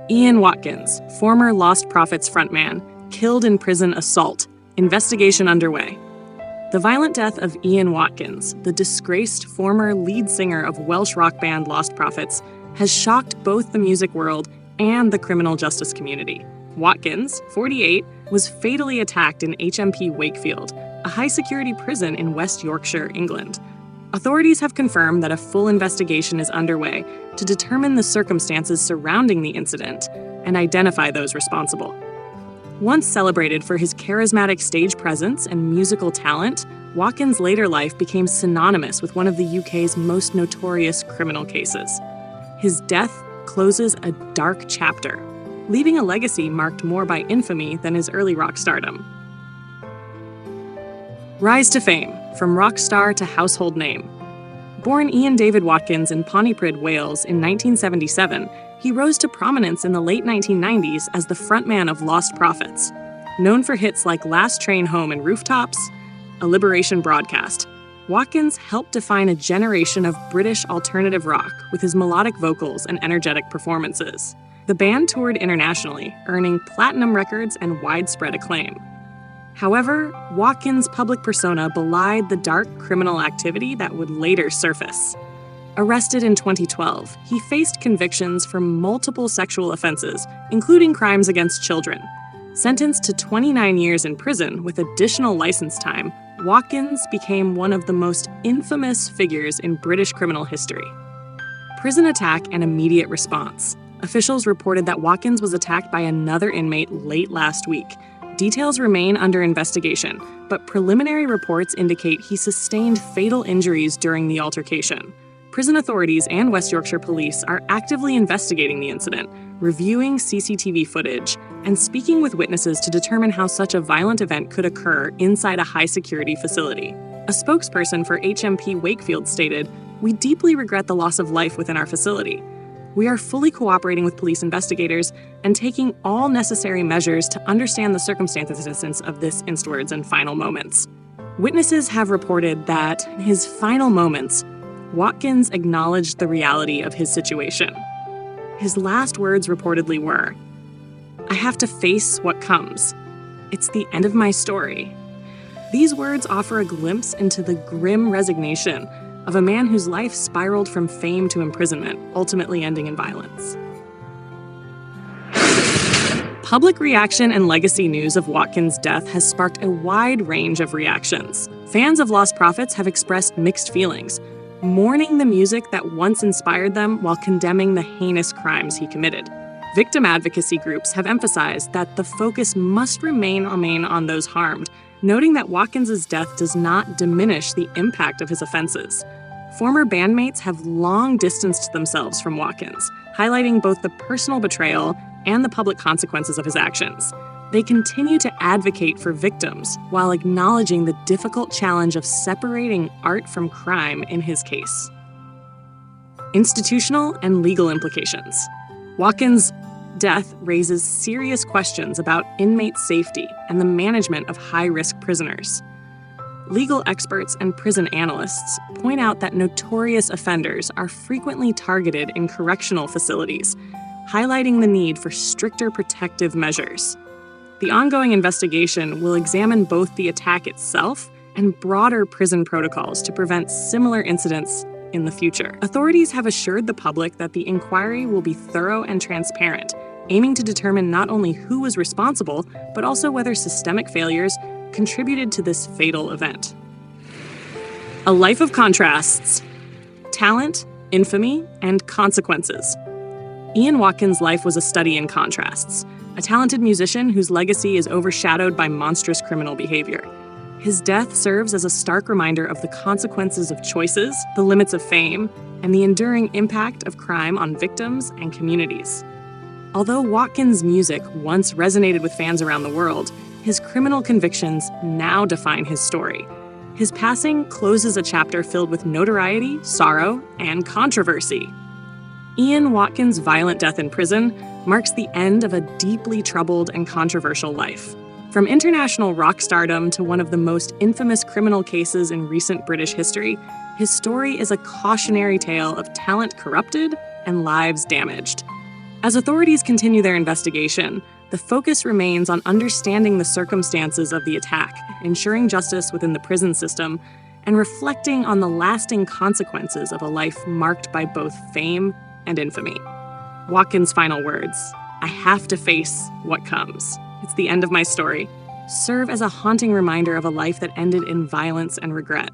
Ian Watkins, former Lostprophets frontman, killed in prison assault. Investigation underway. The violent death of Ian Watkins, the disgraced former lead singer of Welsh rock band Lostprophets, has shocked both the music world and the criminal justice community. Watkins, 48, was fatally attacked in HMP Wakefield, a high-security prison in West Yorkshire, England. Authorities have confirmed that a full investigation is underway to determine the circumstances surrounding the incident and identify those responsible. Once celebrated for his charismatic stage presence and musical talent, Watkins' later life became synonymous with one of the UK's most notorious criminal cases. His death closes a dark chapter, leaving a legacy marked more by infamy than his early rock stardom. Rise to fame, from rock star to household name. Born Ian David Watkins in Pontypridd, Wales in 1977, he rose to prominence in the late 1990s as the frontman of Lostprophets. Known for hits like Last Train Home and Rooftops, a Liberation broadcast, Watkins helped define a generation of British alternative rock with his melodic vocals and energetic performances. The band toured internationally, earning platinum records and widespread acclaim. However, Watkins' public persona belied the dark criminal activity that would later surface. Arrested in 2012, he faced convictions for multiple sexual offenses, including crimes against children. Sentenced to 29 years in prison with additional license time, Watkins became one of the most infamous figures in British criminal history. Prison attack and immediate response. Officials reported that Watkins was attacked by another inmate late last week. Details remain under investigation, but preliminary reports indicate he sustained fatal injuries during the altercation. Prison authorities and West Yorkshire Police are actively investigating the incident, reviewing CCTV footage, and speaking with witnesses to determine how such a violent event could occur inside a high-security facility. A spokesperson for HMP Wakefield stated, "We deeply regret the loss of life within our facility. We are fully cooperating with police investigators and taking all necessary measures to understand the circumstances of this," words and final moments. Witnesses have reported that in his final moments, Watkins acknowledged the reality of his situation. His last words reportedly were, "I have to face what comes. It's the end of my story." These words offer a glimpse into the grim resignation of a man whose life spiraled from fame to imprisonment, ultimately ending in violence. Public reaction and legacy news of Watkins' death has sparked a wide range of reactions. Fans of Lostprophets have expressed mixed feelings, mourning the music that once inspired them while condemning the heinous crimes he committed. Victim advocacy groups have emphasized that the focus must remain on those harmed, noting that Watkins' death does not diminish the impact of his offenses. Former bandmates have long distanced themselves from Watkins, highlighting both the personal betrayal and the public consequences of his actions. They continue to advocate for victims while acknowledging the difficult challenge of separating art from crime in his case. Institutional and legal implications. Watkins' death raises serious questions about inmate safety and the management of high-risk prisoners. Legal experts and prison analysts point out that notorious offenders are frequently targeted in correctional facilities, highlighting the need for stricter protective measures. The ongoing investigation will examine both the attack itself and broader prison protocols to prevent similar incidents in the future. Authorities have assured the public that the inquiry will be thorough and transparent, aiming to determine not only who was responsible, but also whether systemic failures contributed to this fatal event. A life of contrasts. Talent, infamy, and consequences. Ian Watkins' life was a study in contrasts, a talented musician whose legacy is overshadowed by monstrous criminal behavior. His death serves as a stark reminder of the consequences of choices, the limits of fame, and the enduring impact of crime on victims and communities. Although Watkins' music once resonated with fans around the world, his criminal convictions now define his story. His passing closes a chapter filled with notoriety, sorrow, and controversy. Ian Watkins' violent death in prison marks the end of a deeply troubled and controversial life. From international rock stardom to one of the most infamous criminal cases in recent British history, his story is a cautionary tale of talent corrupted and lives damaged. As authorities continue their investigation, the focus remains on understanding the circumstances of the attack, ensuring justice within the prison system, and reflecting on the lasting consequences of a life marked by both fame and infamy. Watkins' final words, "I have to face what comes. It's the end of my story," serve as a haunting reminder of a life that ended in violence and regret.